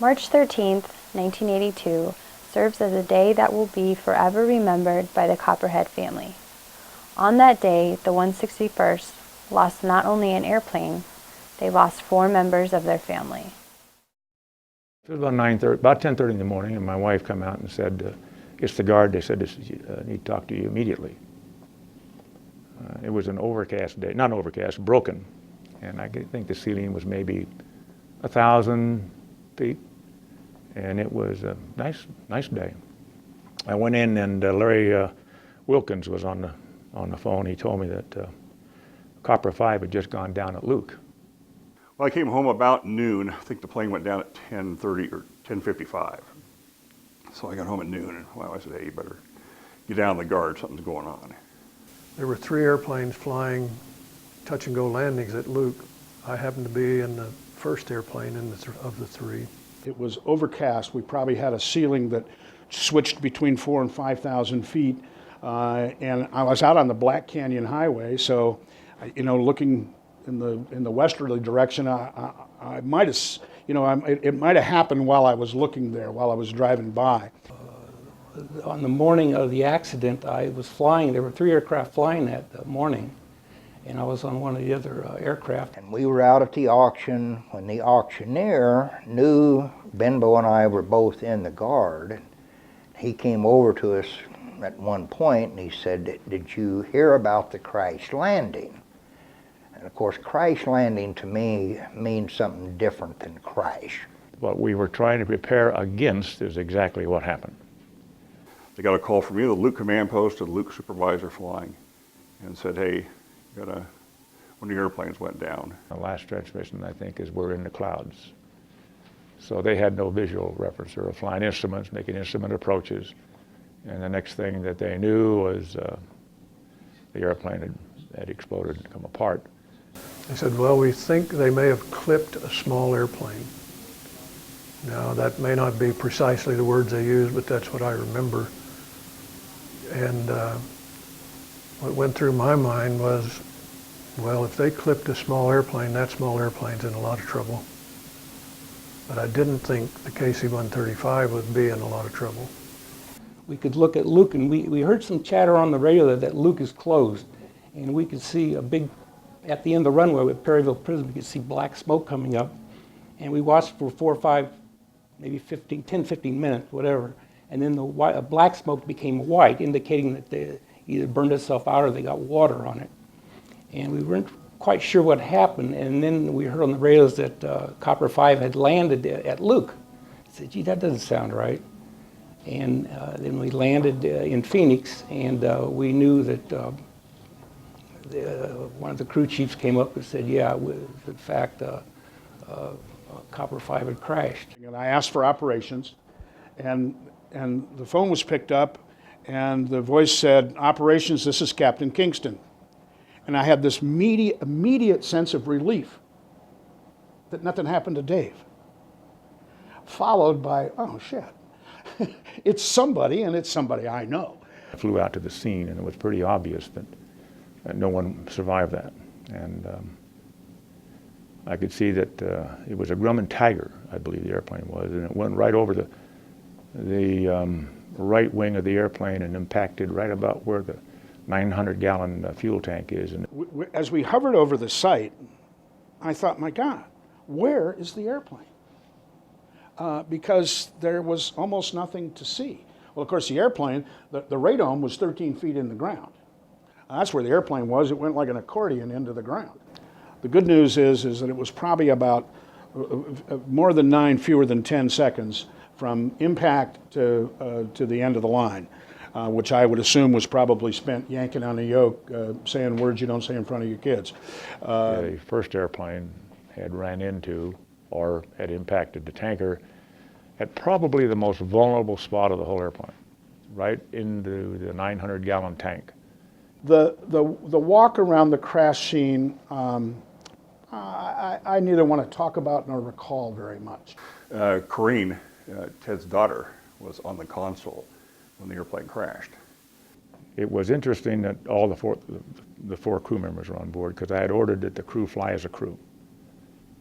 March 13th, 1982 serves as a day that will be forever remembered by the Copperhead family. On that day, the 161st lost not only an airplane, they lost 4 members of their family. It was about 9:30, about 10:30 in the morning, and my wife come out and said, it's the guard, they said, need to talk to you immediately. It was an overcast day, not overcast, broken. And I think the ceiling was maybe 1,000 feet. And it was a nice day. I went in and Larry Wilkins was on the phone. He told me that Copper 5 had just gone down at Luke. Well, I came home about noon. I think the plane went down at 10:30 or 10:55. So I got home at noon, and well, I said, hey, you better get down the guard, something's going on. There were 3 airplanes flying touch-and-go landings at Luke. I happened to be in the first airplane of the 3. It was overcast. We probably had a ceiling that switched between 4,000 and 5,000 feet. And I was out on the Black Canyon Highway, so, looking in the westerly direction, I might have, it might have happened while I was looking there, while I was driving by. On the morning of the accident, I was flying. There were 3 aircraft flying that morning, and I was on one of the other aircraft. And we were out at the auction when the auctioneer knew Benbow and I were both in the guard. He came over to us at one point and he said, did you hear about the crash landing? And of course, crash landing to me means something different than crash. What we were trying to prepare against is exactly what happened. They got a call from either the Luke command post or the Luke supervisor flying and said, hey, one of the airplanes went down. The last transmission, I think, is we're in the clouds. So they had no visual reference. They were flying instruments, making instrument approaches. And the next thing that they knew was the airplane had exploded and come apart. They said, well, we think they may have clipped a small airplane. Now, that may not be precisely the words they used, but that's what I remember. And what went through my mind was, well, if they clipped a small airplane, that small airplane's in a lot of trouble. But I didn't think the KC-135 would be in a lot of trouble. We could look at Luke, and we heard some chatter on the radio that Luke is closed. And we could see a big, at the end of the runway at Perryville Prison, we could see black smoke coming up. And we watched for 4 or 5, maybe 10, 15 minutes, whatever. And then the black smoke became white, indicating that they either burned itself out or they got water on it. And we weren't quite sure what happened. And then we heard on the radios that Copper 5 had landed at Luke. I said, gee, that doesn't sound right. And then we landed in Phoenix, and we knew that one of the crew chiefs came up and said, yeah, in fact, Copper 5 had crashed. And I asked for operations, and the phone was picked up, and the voice said, operations, this is Captain Kingston. And I had this immediate sense of relief that nothing happened to Dave, followed by, oh shit, it's somebody, and it's somebody I know. I flew out to the scene, and it was pretty obvious that no one survived that. And I could see that it was a Grumman Tiger, I believe the airplane was, and it went right over the right wing of the airplane and impacted right about where the 900-gallon fuel tank is. And as we hovered over the site, I thought, my God, where is the airplane? Because there was almost nothing to see. Well, of course, the airplane, the radome was 13 feet in the ground. That's where the airplane was. It went like an accordion into the ground. The good news is that it was probably about more than 9, fewer than 10 seconds from impact to the end of the line, which I would assume was probably spent yanking on a yoke, saying words you don't say in front of your kids. The first airplane had ran into or had impacted the tanker at probably the most vulnerable spot of the whole airplane, right into the 900-gallon tank. The walk around the crash scene, I neither want to talk about nor recall very much. Corrine, Ted's daughter, was on the console when the airplane crashed. It was interesting that all the four crew members were on board, because I had ordered that the crew fly as a crew.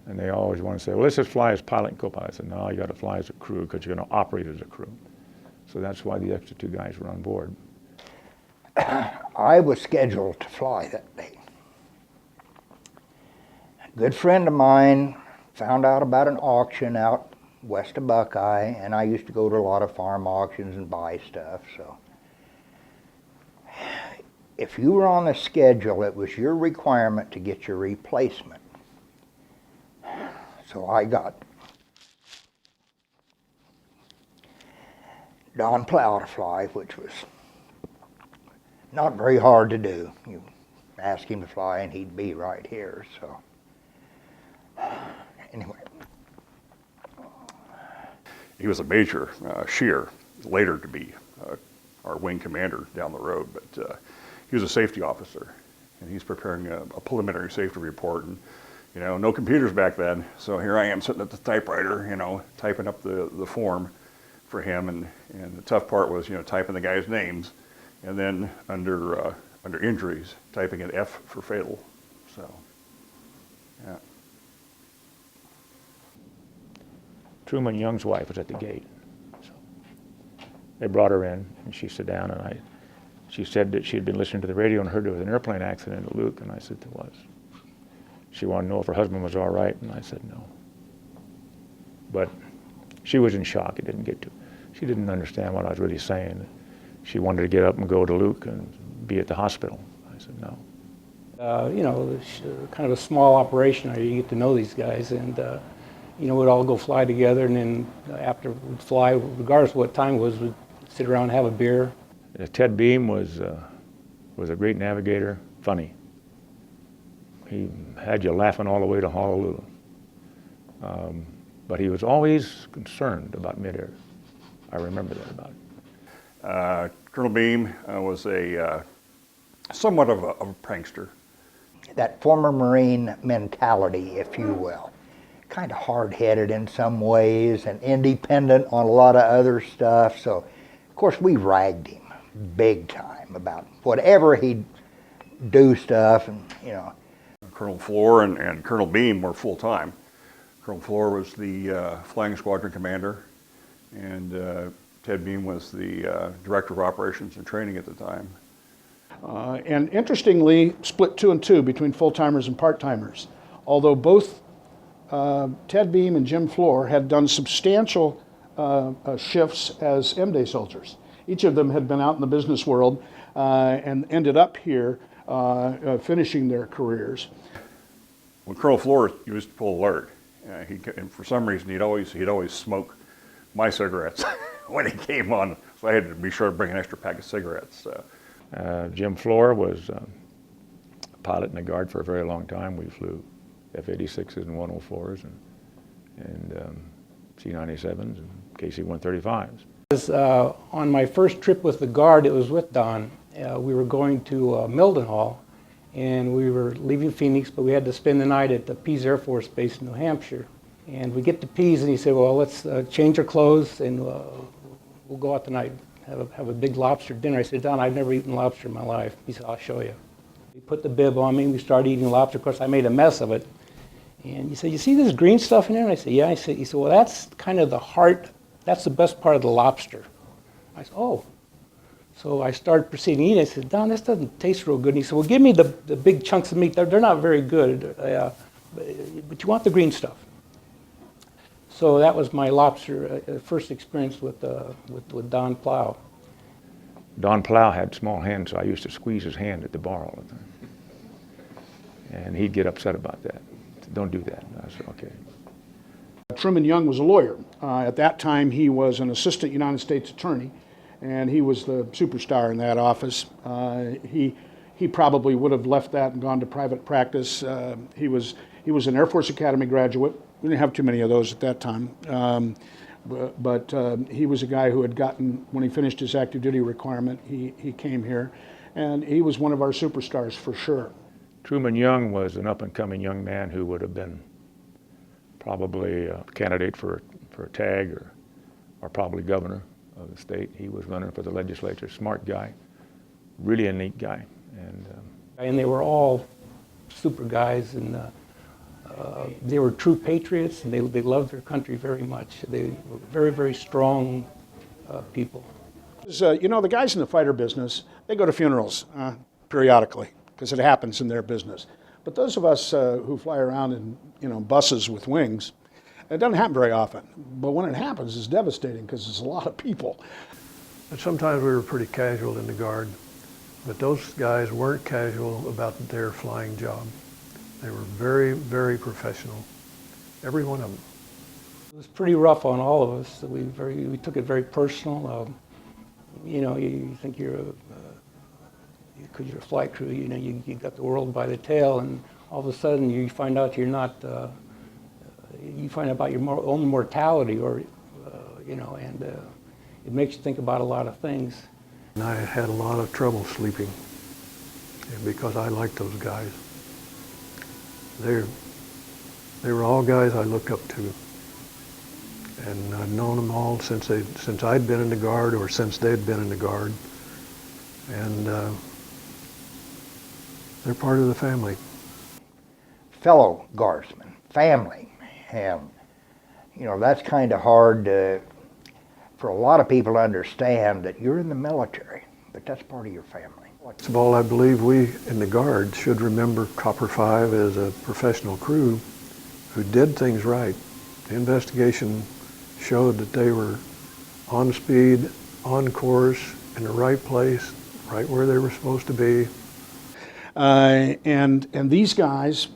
And they always want to say, well, let's just fly as pilot and co-pilot. I said, no, you got to fly as a crew because you're going to operate as a crew. So that's why the extra 2 guys were on board. I was scheduled to fly that day. A good friend of mine found out about an auction out west of Buckeye, and I used to go to a lot of farm auctions and buy stuff, so. If you were on the schedule, it was your requirement to get your replacement. So I got Don Plow to fly, which was not very hard to do. You ask him to fly and he'd be right here, so. Anyway. He was a major, Shear, later to be our wing commander down the road, but he was a safety officer, and he's preparing a preliminary safety report, and you know, no computers back then, so here I am sitting at the typewriter, you know, typing up the form for him, and the tough part was, you know, typing the guys' names, and then under injuries, typing an F for fatal, so, yeah. Truman Young's wife was at the gate. So they brought her in, and she sat down, and she said that she had been listening to the radio and heard there was an airplane accident at Luke, and I said there was. She wanted to know if her husband was all right, and I said no. But she was in shock. It didn't get to. She didn't understand what I was really saying. She wanted to get up and go to Luke and be at the hospital. I said no. You know, kind of a small operation. You get to know these guys, and you know, we'd all go fly together, and then after we'd fly, regardless of what time it was, we'd sit around and have a beer. Ted Beam was a great navigator, funny. He had you laughing all the way to Honolulu. But he was always concerned about midair. I remember that about him. Colonel Beam was somewhat of a prankster. That former Marine mentality, if you will. Kind of hard-headed in some ways and independent on a lot of other stuff. So, of course, we ragged him big time about whatever he'd do stuff, and you know. Colonel Floor and Colonel Beam were full-time. Colonel Floor was the flying squadron commander, and Ted Beam was the director of operations and training at the time. And interestingly, split 2 and 2 between full-timers and part-timers. Although both Ted Beam and Jim Floor had done substantial shifts as M-Day soldiers. Each of them had been out in the business world and ended up here finishing their careers. When Colonel Floor used to pull alert, and for some reason he'd always smoke my cigarettes when he came on, so I had to be sure to bring an extra pack of cigarettes. Jim Floor was a pilot in the Guard for a very long time. We flew F-86s and 104s and C-97s and KC-135s. On my first trip with the Guard, it was with Don. We were going to Mildenhall, and we were leaving Phoenix, but we had to spend the night at the Pease Air Force Base in New Hampshire. And we get to Pease, and he said, well, let's change our clothes, and we'll go out tonight, have a big lobster dinner. I said, Don, I've never eaten lobster in my life. He said, I'll show you. He put the bib on me, and we started eating lobster. Of course, I made a mess of it. And he said, you see this green stuff in there? And I said, yeah. He said, well, that's kind of the heart. That's the best part of the lobster. I said, oh. So I started proceeding to eat. I said, Don, this doesn't taste real good. And he said, well, give me the big chunks of meat. They're not very good, but you want the green stuff. So that was my lobster first experience with Don Plow. Don Plow had small hands, so I used to squeeze his hand at the bar all the time. And he'd get upset about that. Said, don't do that. And I said, okay. Truman Young was a lawyer. At that time, he was an assistant United States attorney, and he was the superstar in that office. He probably would have left that and gone to private practice. He was an Air Force Academy graduate. We didn't have too many of those at that time. But he was a guy who had gotten, when he finished his active duty requirement, he came here, and he was one of our superstars for sure. Truman Young was an up-and-coming young man who would have been probably a candidate for a tag or probably governor of the state. He was running for the legislature, smart guy, really a neat guy. And they were all super guys, and They were true patriots, and they loved their country very much. They were very, very strong people. You know, the guys in the fighter business, they go to funerals periodically because it happens in their business. But those of us who fly around in, you know, buses with wings, it doesn't happen very often. But when it happens, it's devastating because it's a lot of people. And sometimes we were pretty casual in the Guard, but those guys weren't casual about their flying job. They were very, very professional, every one of them. It was pretty rough on all of us. We took it very personal. You know, you think because you're a flight crew, you know, you got the world by the tail, and all of a sudden you find out you're not. You find out about your own mortality, or you know, and it makes you think about a lot of things. And I had a lot of trouble sleeping because I liked those guys. They were all guys I looked up to, and I've known them all since I'd been in the Guard or since they'd been in the Guard, and they're part of the family. Fellow Guardsmen, family, and you know, that's kind of hard for a lot of people to understand, that you're in the military, but that's part of your family. First of all, I believe we in the Guard should remember Copper 5 as a professional crew who did things right. The investigation showed that they were on speed, on course, in the right place, right where they were supposed to be. And these guys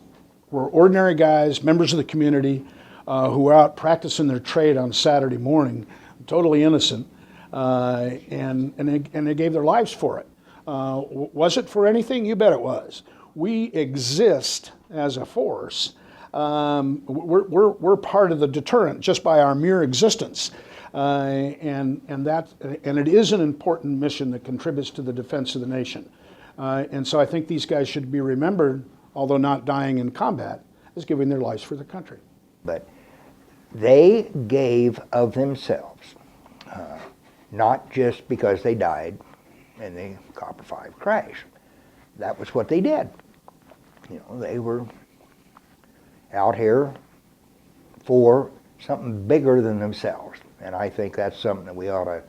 were ordinary guys, members of the community, who were out practicing their trade on Saturday morning, totally innocent, and they gave their lives for it. Was it for anything? You bet it was. We exist as a force. We're part of the deterrent just by our mere existence, and it is an important mission that contributes to the defense of the nation. And so I think these guys should be remembered, although not dying in combat, as giving their lives for the country. But they gave of themselves, not just because they died in the Copper 5 crash. That was what they did. You know, they were out here for something bigger than themselves. And I think that's something that we ought to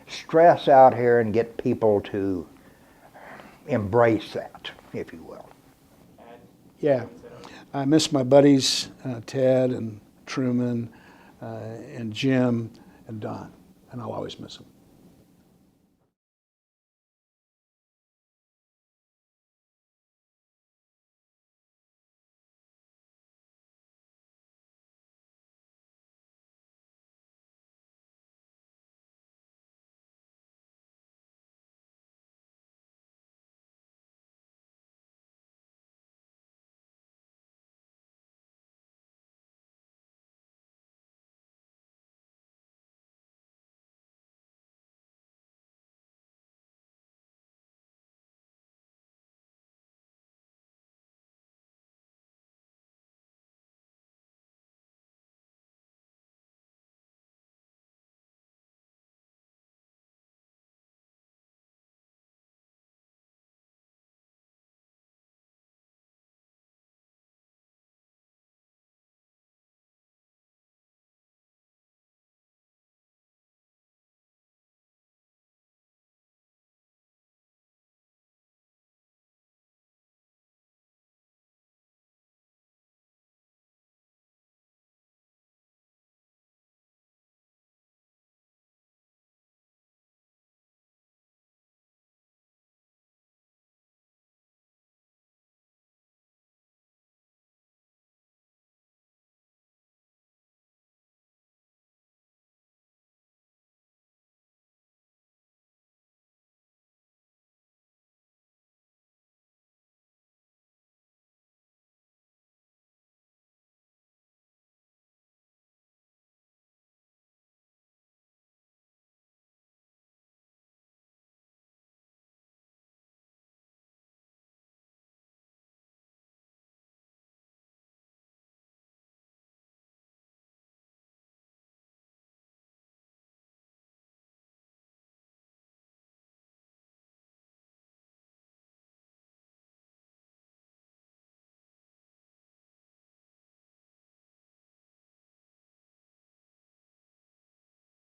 stress out here and get people to embrace that, if you will. Yeah, I miss my buddies, Ted and Truman and Jim and Don, and I'll always miss them.